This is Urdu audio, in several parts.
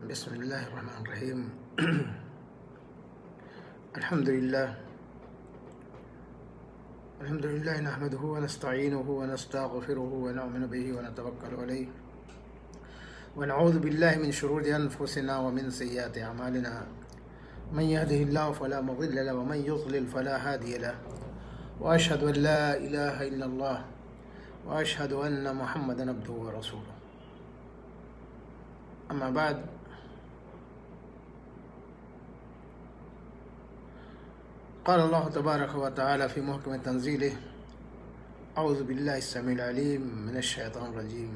بسم اللہ الرحمن الرحیم الحمدللہ نحمده ونستعینه ونستغفره ونؤمن به ونتوکل علیہ ونعوذ باللہ من شرور انفسنا ومن سیئات اعمالنا من يهده الله فلا مضل له ومن يضلل فلا هادي له واشهد ان لا اله الا الله واشهد ان محمدا عبده ورسوله اما بعد قال الله تبارك وتعالى في محكم تنزيله أعوذ بالله السميع العليم من الشيطان الرجيم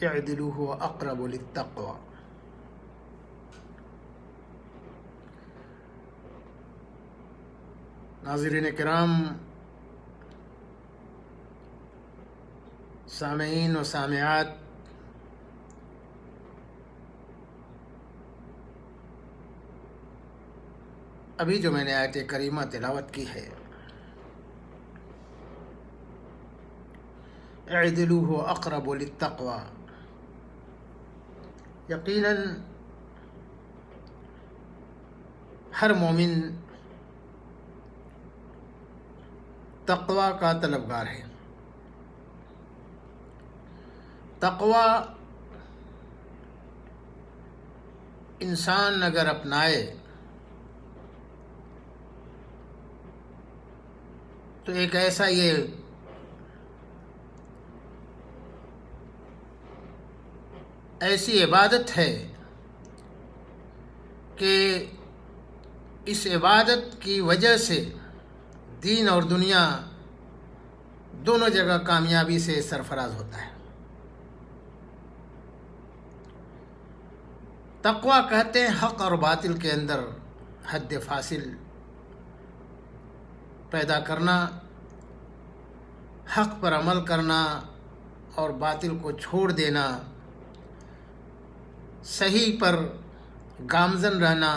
اعدلوا هو أقرب للتقوى. ناظرین کرام، سامعین و سامعات، ابھی جو میں نے آیت کریمہ تلاوت کی ہے، اعدلوا هو اقرب للتقوى، یقیناً ہر مومن تقوی کا طلبگار ہے۔ تقوی انسان اگر اپنائے تو ایک ایسا ایسی عبادت ہے کہ اس عبادت کی وجہ سے دین اور دنیا دونوں جگہ کامیابی سے سرفراز ہوتا ہے۔ تقوی کہتے ہیں حق اور باطل کے اندر حد فاصل پیدا کرنا، حق پر عمل کرنا اور باطل کو چھوڑ دینا، صحیح پر گامزن رہنا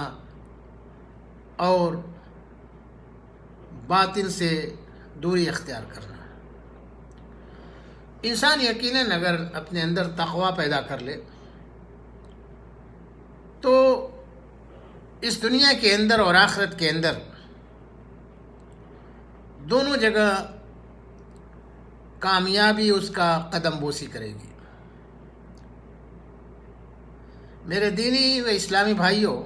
اور باطل سے دوری اختیار کرنا۔ انسان یقیناً اگر اپنے اندر تقوی پیدا کر لے تو اس دنیا کے اندر اور آخرت کے اندر دونوں جگہ کامیابی اس کا قدم بوسی کرے گی۔ میرے دینی و اسلامی بھائیوں،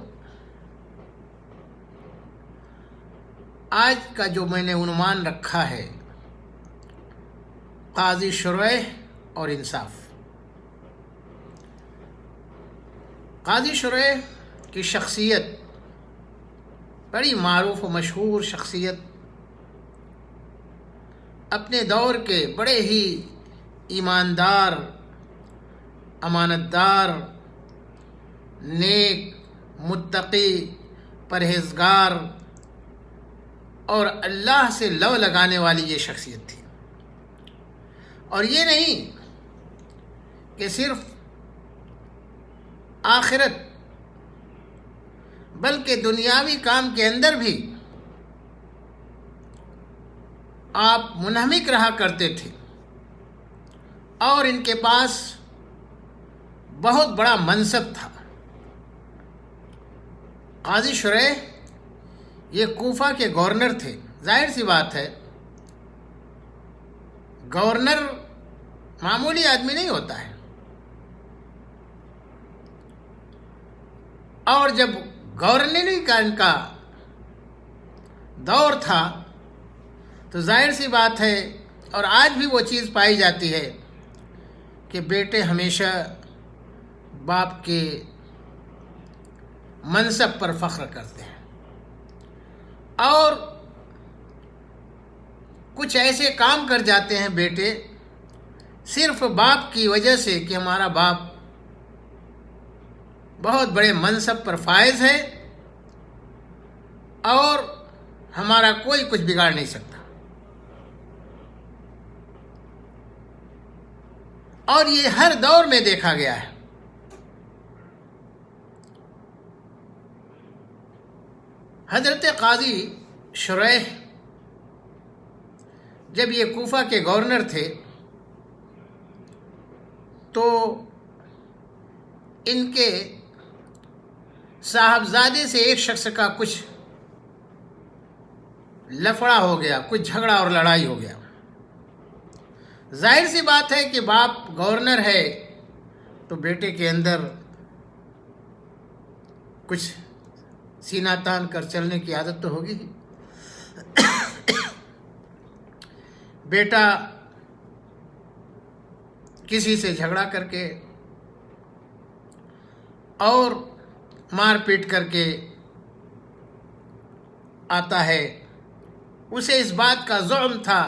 آج کا جو میں نے عنوان رکھا ہے، قاضی شرح اور انصاف۔ قاضی شرح کی شخصیت بڑی معروف و مشہور شخصیت، اپنے دور کے بڑے ہی ایماندار، امانتدار، نیک، متقی، پرہیزگار اور اللہ سے لو لگانے والی یہ شخصیت تھی۔ اور یہ نہیں کہ صرف آخرت بلکہ دنیاوی کام کے اندر بھی آپ منہمک رہا کرتے تھے اور ان کے پاس بہت بڑا منصب تھا۔ قاضی شرح یہ کوفہ کے گورنر تھے۔ ظاہر سی بات ہے، گورنر معمولی آدمی نہیں ہوتا ہے، اور جب گورنری کا ان کا دور تھا تو ظاہر سی بات ہے، اور آج بھی وہ چیز پائی جاتی ہے کہ بیٹے ہمیشہ باپ کے منصب پر فخر کرتے ہیں، اور کچھ ایسے کام کر جاتے ہیں بیٹے صرف باپ کی وجہ سے کہ ہمارا باپ بہت بڑے منصب پر فائز ہے اور ہمارا کوئی کچھ بگاڑ نہیں سکتا۔ اور یہ ہر دور میں دیکھا گیا ہے۔ حضرت قاضی شرح جب یہ کوفہ کے گورنر تھے تو ان کے صاحبزادے سے ایک شخص کا کچھ لفڑا ہو گیا، کچھ جھگڑا اور لڑائی ہو گیا۔ ظاہر سی بات ہے کہ باپ گورنر ہے تو بیٹے کے اندر کچھ سینہ تان کر چلنے کی عادت تو ہوگی ہی۔ بیٹا کسی سے جھگڑا کر کے اور مار پیٹ کر کے آتا ہے، اسے اس بات کا زعم تھا،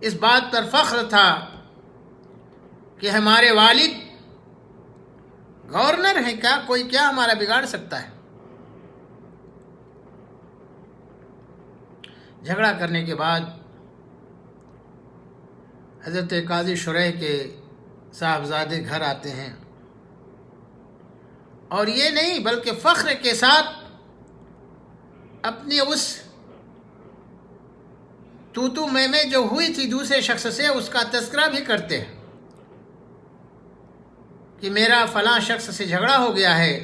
اس بات پر فخر تھا کہ ہمارے والد گورنر ہیں، کیا کوئی کیا ہمارا بگاڑ سکتا ہے۔ جھگڑا کرنے کے بعد حضرت قاضی شریح کے صاحبزادے گھر آتے ہیں، اور یہ نہیں بلکہ فخر کے ساتھ اپنی اس تو میں جو ہوئی تھی دوسرے شخص سے اس کا تذکرہ بھی کرتے ہیں کہ میرا فلاں شخص سے جھگڑا ہو گیا ہے،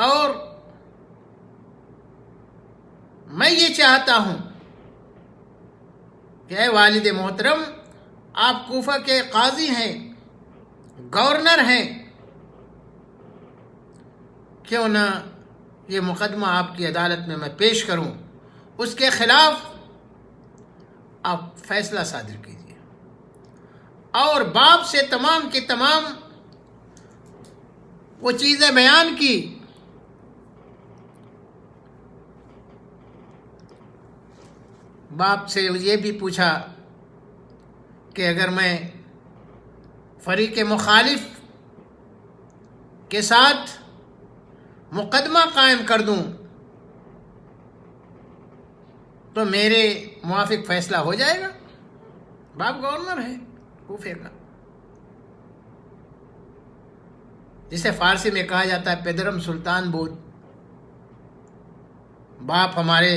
اور میں یہ چاہتا ہوں کہ اے والد محترم، آپ کوفہ کے قاضی ہیں، گورنر ہیں، کیوں نہ یہ مقدمہ آپ کی عدالت میں پیش کروں، اس کے خلاف آپ فیصلہ صادر کیجیے۔ اور باپ سے تمام کی تمام وہ چیزیں بیان کی۔ باپ سے یہ بھی پوچھا کہ اگر میں فریق مخالف کے ساتھ مقدمہ قائم کر دوں تو میرے موافق فیصلہ ہو جائے گا؟ باپ گورنر ہے کوفے کا، جسے فارسی میں کہا جاتا ہے پدرم سلطان بود۔ باپ ہمارے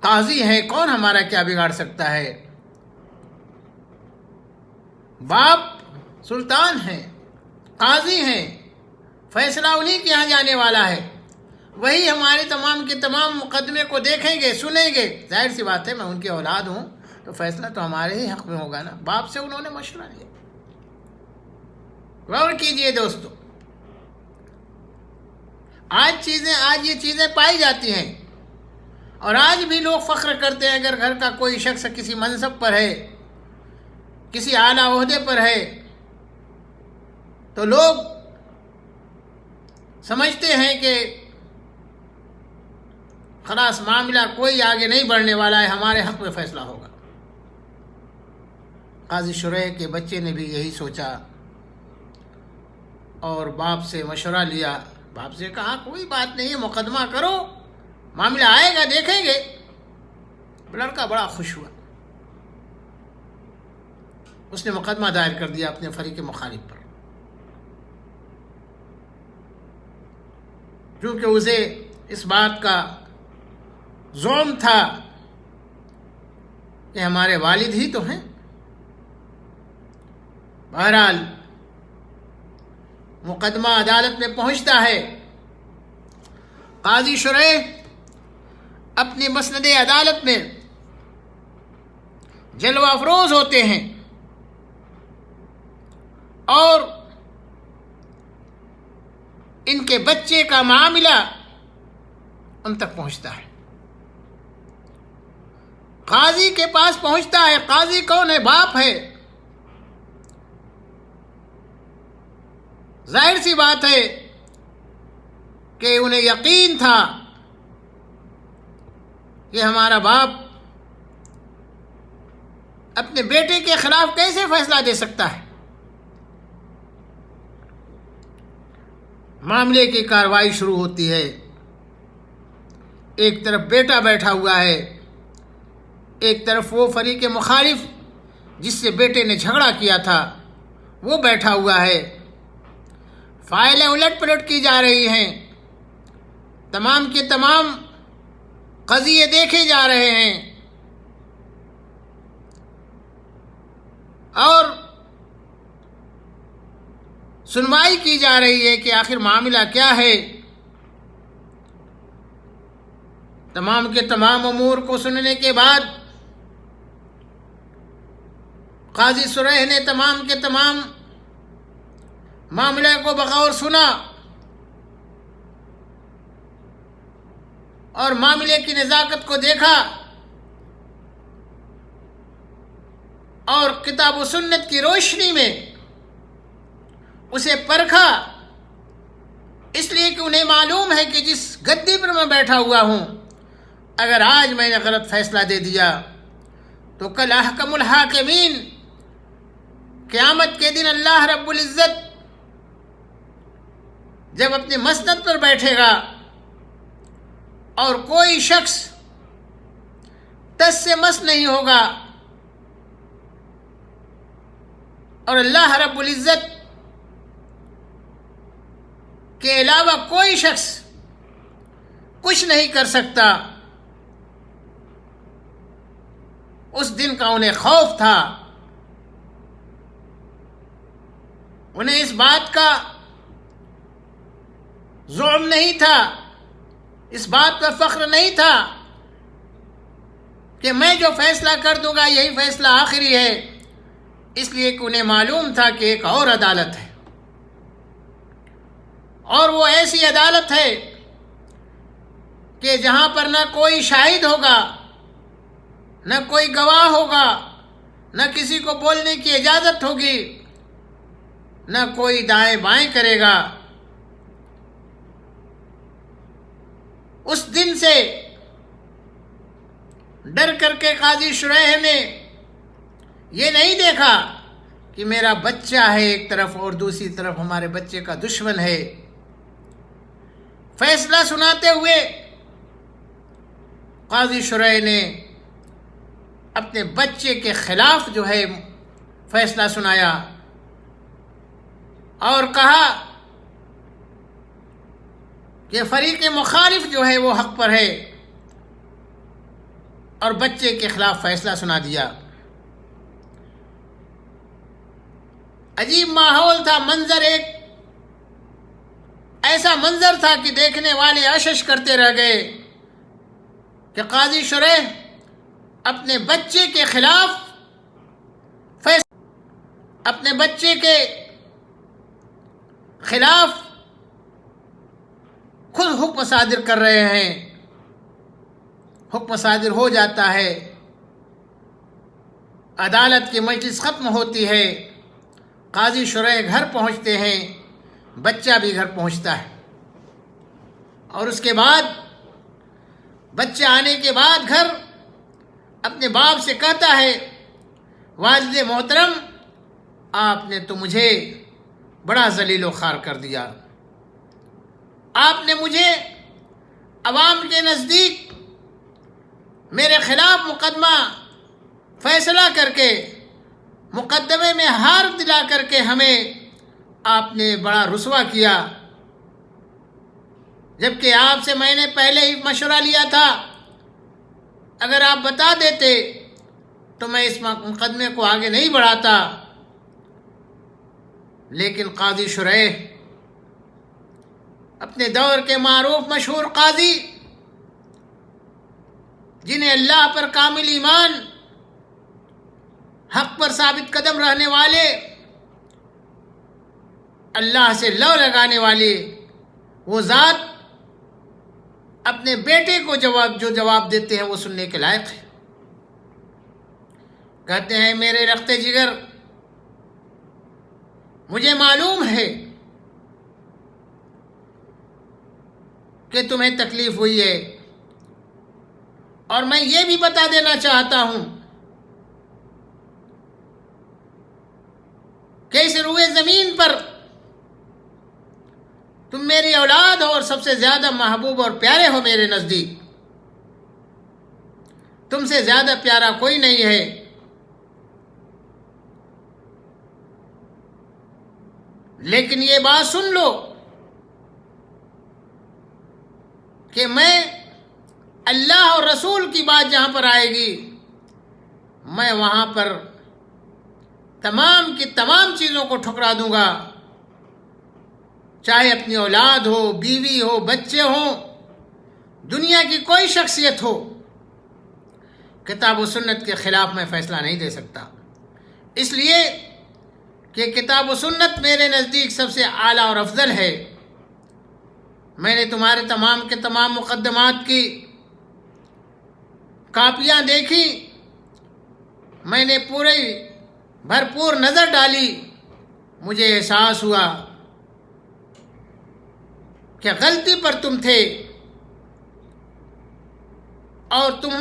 قاضی ہیں، کون ہمارا کیا بگاڑ سکتا ہے؟ باپ سلطان ہیں، قاضی ہیں، فیصلہ انہی کے یہاں جانے والا ہے، وہی ہمارے تمام کے تمام مقدمے کو دیکھیں گے، سنیں گے۔ ظاہر سی بات ہے میں ان کی اولاد ہوں تو فیصلہ تو ہمارے ہی حق میں ہوگا نا۔ باپ سے انہوں نے مشورہ لیا۔ غور کیجئے دوستو، آج یہ چیزیں پائی جاتی ہیں، اور آج بھی لوگ فخر کرتے ہیں اگر گھر کا کوئی شخص کسی منصب پر ہے، کسی اعلیٰ عہدے پر ہے، تو لوگ سمجھتے ہیں کہ خلاص معاملہ کوئی آگے نہیں بڑھنے والا ہے، ہمارے حق میں فیصلہ ہوگا۔ قاضی شریح کے بچے نے بھی یہی سوچا اور باپ سے مشورہ لیا۔ باپ سے کہا کوئی بات نہیں، مقدمہ کرو، معاملہ آئے گا دیکھیں گے۔ لڑکا بڑا خوش ہوا، اس نے مقدمہ دائر کر دیا اپنے فریق مخالف پر، کیونکہ اسے اس بات کا زعم تھا کہ ہمارے والد ہی تو ہیں۔ بہرحال مقدمہ عدالت میں پہنچتا ہے۔ قاضی شریح اپنی مسند عدالت میں جلوہ افروز ہوتے ہیں اور ان کے بچے کا معاملہ ان تک پہنچتا ہے، قاضی کے پاس پہنچتا ہے۔ قاضی کون ہے؟ باپ ہے۔ ظاہر سی بات ہے کہ انہیں یقین تھا کہ ہمارا باپ اپنے بیٹے کے خلاف کیسے فیصلہ دے سکتا ہے۔ معاملے کی کارروائی شروع ہوتی ہے۔ ایک طرف بیٹا بیٹھا ہوا ہے، ایک طرف وہ فریق مخالف جس سے بیٹے نے جھگڑا کیا تھا وہ بیٹھا ہوا ہے۔ فائلیں الٹ پلٹ کی جا رہی ہیں، تمام کے تمام قضیے دیکھے جا رہے ہیں، اور سنوائی کی جا رہی ہے کہ آخر معاملہ کیا ہے۔ تمام کے تمام امور کو سننے کے بعد قاضی شریح نے تمام کے تمام معاملے کو بغور سنا اور معاملے کی نزاکت کو دیکھا اور کتاب و سنت کی روشنی میں اسے پرکھا، اس لیے کہ انہیں معلوم ہے کہ جس گدی پر میں بیٹھا ہوا ہوں، اگر آج میں نے غلط فیصلہ دے دیا تو کل احکم الحاکمین قیامت کے دن اللہ رب العزت جب اپنے مسند پر بیٹھے گا اور کوئی شخص ٹس سے مس نہیں ہوگا اور اللہ رب العزت کے علاوہ کوئی شخص کچھ نہیں کر سکتا، اس دن کا انہیں خوف تھا۔ انہیں اس بات کا زعم نہیں تھا، اس بات کا فخر نہیں تھا کہ میں جو فیصلہ کر دوں گا یہی فیصلہ آخری ہے، اس لیے کہ انہیں معلوم تھا کہ ایک اور عدالت ہے، اور وہ ایسی عدالت ہے کہ جہاں پر نہ کوئی شاہد ہوگا، نہ کوئی گواہ ہوگا، نہ کسی کو بولنے کی اجازت ہوگی، نہ کوئی دائیں بائیں کرے گا۔ اس دن سے ڈر کر کے قاضی شریح نے یہ نہیں دیکھا کہ میرا بچہ ہے ایک طرف اور دوسری طرف ہمارے بچے کا دشمن ہے۔ فیصلہ سناتے ہوئے قاضی شریح نے اپنے بچے کے خلاف جو ہے فیصلہ سنایا اور کہا کہ فریق مخالف جو ہے وہ حق پر ہے، اور بچے کے خلاف فیصلہ سنا دیا۔ عجیب ماحول تھا، منظر ایک ایسا منظر تھا کہ دیکھنے والے اشش کرتے رہ گئے کہ قاضی شریح اپنے بچے کے خلاف اپنے بچے کے خلاف خود حکم صادر کر رہے ہیں۔ حکم صادر ہو جاتا ہے، عدالت کی مجلس ختم ہوتی ہے، قاضی شریح گھر پہنچتے ہیں، بچہ بھی گھر پہنچتا ہے، اور اس کے بعد بچہ آنے کے بعد گھر اپنے باپ سے کہتا ہے، والد محترم آپ نے تو مجھے بڑا ذلیل و خوار کر دیا، آپ نے مجھے عوام کے نزدیک میرے خلاف مقدمہ فیصلہ کر کے مقدمے میں ہار دلا کر کے ہمیں آپ نے بڑا رسوا کیا، جبکہ آپ سے میں نے پہلے ہی مشورہ لیا تھا، اگر آپ بتا دیتے تو میں اس مقدمے کو آگے نہیں بڑھاتا۔ لیکن قاضی شریح اپنے دور کے معروف مشہور قاضی، جنہیں اللہ پر کامل ایمان، حق پر ثابت قدم رہنے والے، اللہ سے لو لگانے والے، وہ ذات اپنے بیٹے کو جو جواب دیتے ہیں وہ سننے کے لائق ہے۔ کہتے ہیں، میرے رخت جگر، مجھے معلوم ہے کہ تمہیں تکلیف ہوئی ہے، اور میں یہ بھی بتا دینا چاہتا ہوں کہ اس روئے زمین پر تم میری اولاد ہو اور سب سے زیادہ محبوب اور پیارے ہو میرے نزدیک، تم سے زیادہ پیارا کوئی نہیں ہے۔ لیکن یہ بات سن لو کہ میں اللہ اور رسول کی بات جہاں پر آئے گی، میں وہاں پر تمام کی تمام چیزوں کو ٹھکرا دوں گا، چاہے اپنی اولاد ہو، بیوی ہو، بچے ہوں، دنیا کی کوئی شخصیت ہو، کتاب و سنت کے خلاف میں فیصلہ نہیں دے سکتا، اس لیے کہ کتاب و سنت میرے نزدیک سب سے اعلیٰ اور افضل ہے۔ میں نے تمہارے تمام کے تمام مقدمات کی کاپیاں دیکھی، میں نے پوری بھرپور نظر ڈالی، مجھے احساس ہوا کہ غلطی پر تم تھے اور تم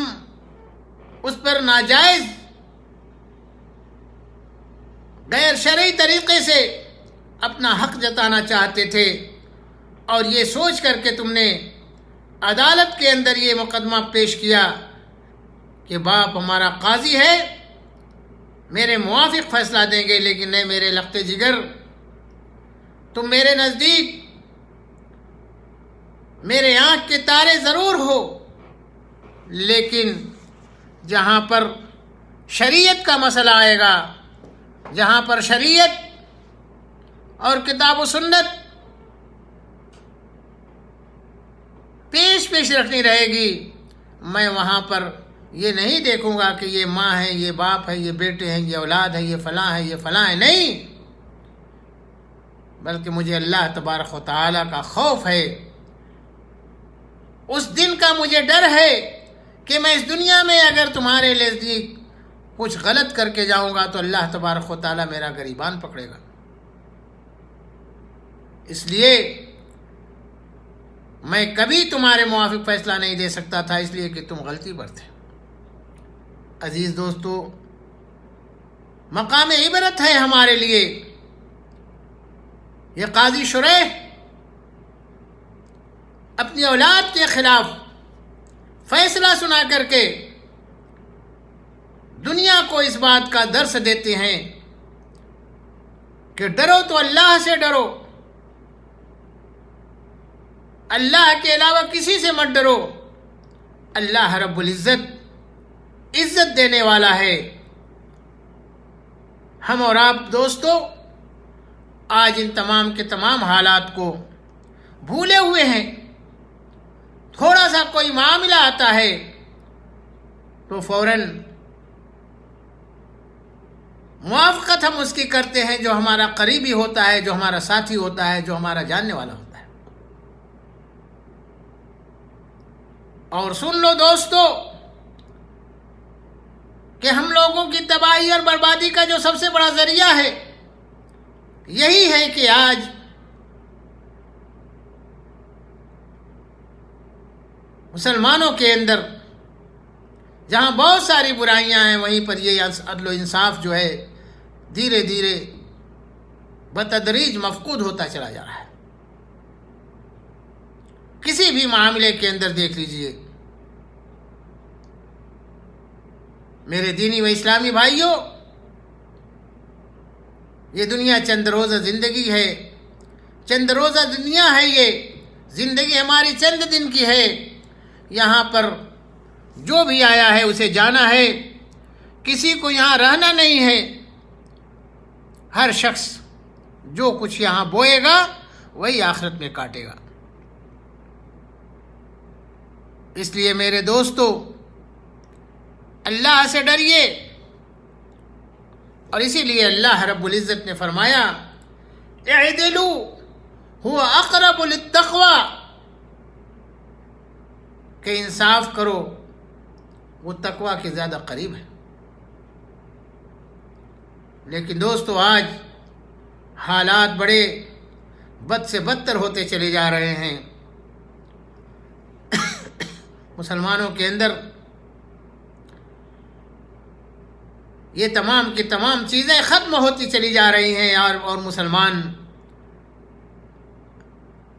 اس پر ناجائز غیر شرعی طریقے سے اپنا حق جتانا چاہتے تھے، اور یہ سوچ کر کے تم نے عدالت کے اندر یہ مقدمہ پیش کیا کہ باپ ہمارا قاضی ہے، میرے موافق فیصلہ دیں گے، لیکن نہیں میرے لخت جگر، تم میرے نزدیک میرے آنکھ کے تارے ضرور ہو، لیکن جہاں پر شریعت کا مسئلہ آئے گا، جہاں پر شریعت اور کتاب و سنت پیش رکھنی رہے گی، میں وہاں پر یہ نہیں دیکھوں گا کہ یہ ماں ہے، یہ باپ ہے، یہ بیٹے ہیں، یہ اولاد ہے، یہ فلاں ہے، یہ فلاں ہے، نہیں، بلکہ مجھے اللہ تبارک و تعالیٰ کا خوف ہے، اس دن کا مجھے ڈر ہے کہ میں اس دنیا میں اگر تمہارے نزدیک کچھ غلط کر کے جاؤں گا تو اللہ تبارک و تعالیٰ میرا گریبان پکڑے گا، اس لیے میں کبھی تمہارے موافق فیصلہ نہیں دے سکتا تھا، اس لیے کہ تم غلطی پر تھے۔ عزیز دوستو، مقام عبرت ہے ہمارے لیے، یہ قاضی شریح اپنی اولاد کے خلاف فیصلہ سنا کر کے دنیا کو اس بات کا درس دیتے ہیں کہ ڈرو تو اللہ سے ڈرو، اللہ کے علاوہ کسی سے مت ڈرو، اللہ رب العزت عزت دینے والا ہے۔ ہم اور آپ دوستو آج ان تمام کے تمام حالات کو بھولے ہوئے ہیں، تھوڑا سا کوئی معاملہ آتا ہے تو فوراً موافقت ہم اس کی کرتے ہیں جو ہمارا قریبی ہوتا ہے، جو ہمارا ساتھی ہوتا ہے، جو ہمارا جاننے والا ہوتا ہے۔ اور سن لو دوستو کہ ہم لوگوں کی تباہی اور بربادی کا جو سب سے بڑا ذریعہ ہے یہی ہے کہ آج مسلمانوں کے اندر جہاں بہت ساری برائیاں ہیں، وہیں پر یہ عدل و انصاف جو ہے دھیرے دھیرے بتدریج مفقود ہوتا چلا جا رہا ہے۔ کسی بھی معاملے کے اندر دیکھ لیجئے میرے دینی و اسلامی بھائیوں، یہ دنیا چند روزہ زندگی ہے، چند روزہ دنیا ہے، یہ زندگی ہماری چند دن کی ہے، یہاں پر جو بھی آیا ہے اسے جانا ہے، کسی کو یہاں رہنا نہیں ہے، ہر شخص جو کچھ یہاں بوئے گا وہی آخرت میں کاٹے گا۔ اس لیے میرے دوستو اللہ سے ڈریے، اور اسی لیے اللہ رب العزت نے فرمایا اعدلوا هو اقرب للتقوی، کہ انصاف کرو، وہ تقوی کے زیادہ قریب ہے۔ لیکن دوستو آج حالات بڑے بد سے بدتر ہوتے چلے جا رہے ہیں، مسلمانوں کے اندر یہ تمام کی تمام چیزیں ختم ہوتی چلی جا رہی ہیں، اور مسلمان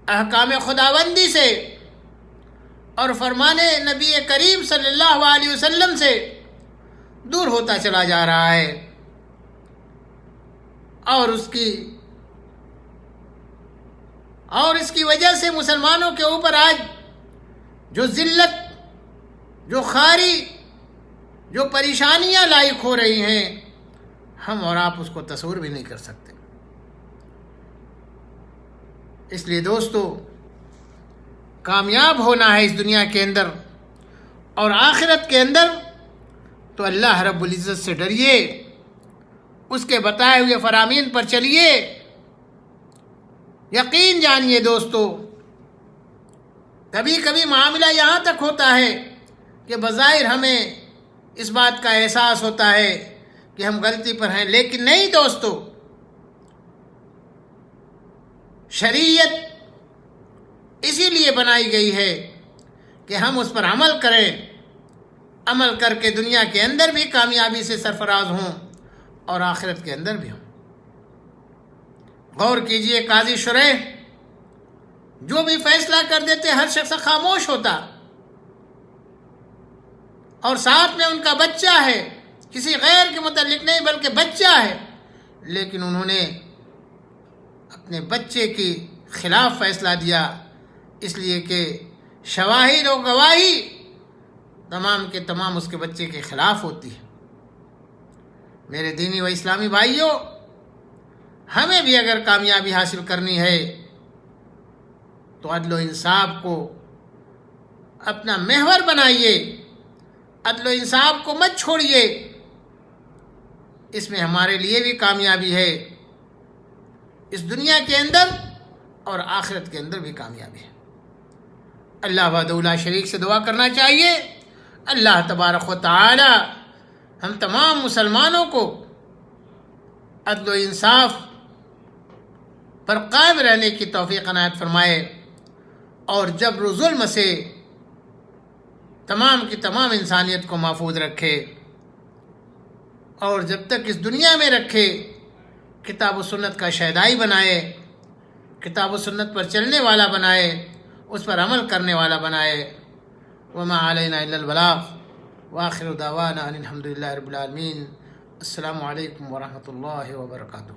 احکام خداوندی سے اور فرمان نبی کریم صلی اللہ علیہ وسلم سے دور ہوتا چلا جا رہا ہے، اور اس کی وجہ سے مسلمانوں کے اوپر آج جو ذلت، جو خواری، جو پریشانیاں لاحق ہو رہی ہیں، ہم اور آپ اس کو تصور بھی نہیں کر سکتے۔ اس لیے دوستو، کامیاب ہونا ہے اس دنیا کے اندر اور آخرت کے اندر تو اللہ رب العزت سے ڈریے، اس کے بتائے ہوئے فرامین پر چلیے۔ یقین جانیے دوستو، کبھی کبھی معاملہ یہاں تک ہوتا ہے کہ بظاہر ہمیں اس بات کا احساس ہوتا ہے کہ ہم غلطی پر ہیں، لیکن نہیں دوستو، شریعت اسی لیے بنائی گئی ہے کہ ہم اس پر عمل کریں، عمل کر کے دنیا کے اندر بھی کامیابی سے سرفراز ہوں اور آخرت کے اندر بھی ہوں۔ غور کیجئے، قاضی شریح جو بھی فیصلہ کر دیتے ہر شخص خاموش ہوتا، اور ساتھ میں ان کا بچہ ہے، کسی غیر کے متعلق نہیں بلکہ بچہ ہے، لیکن انہوں نے اپنے بچے کے خلاف فیصلہ دیا، اس لیے کہ شواہد و گواہی تمام کے تمام اس کے بچے کے خلاف ہوتی ہے۔ میرے دینی و اسلامی بھائیوں، ہمیں بھی اگر کامیابی حاصل کرنی ہے تو عدل و انصاف کو اپنا محور بنائیے، عدل و انصاف کو مت چھوڑیے، اس میں ہمارے لیے بھی کامیابی ہے، اس دنیا کے اندر اور آخرت کے اندر بھی کامیابی ہے۔ اللہ وحدہ لا شریک سے دعا کرنا چاہیے، اللہ تبارک و تعالی ہم تمام مسلمانوں کو عدل و انصاف پر قائم رہنے کی توفیق عنایت فرمائے، اور جبر و ظلم سے تمام کی تمام انسانیت کو محفوظ رکھے، اور جب تک اس دنیا میں رکھے کتاب و سنت کا شہدائی بنائے، کتاب و سنت پر چلنے والا بنائے، اس پر عمل کرنے والا بنائے۔ وما علینا الا البلاغ، وآخر دعوانا ان الحمد للہ رب العالمین۔ السلام علیکم ورحمۃ اللہ وبرکاتہ۔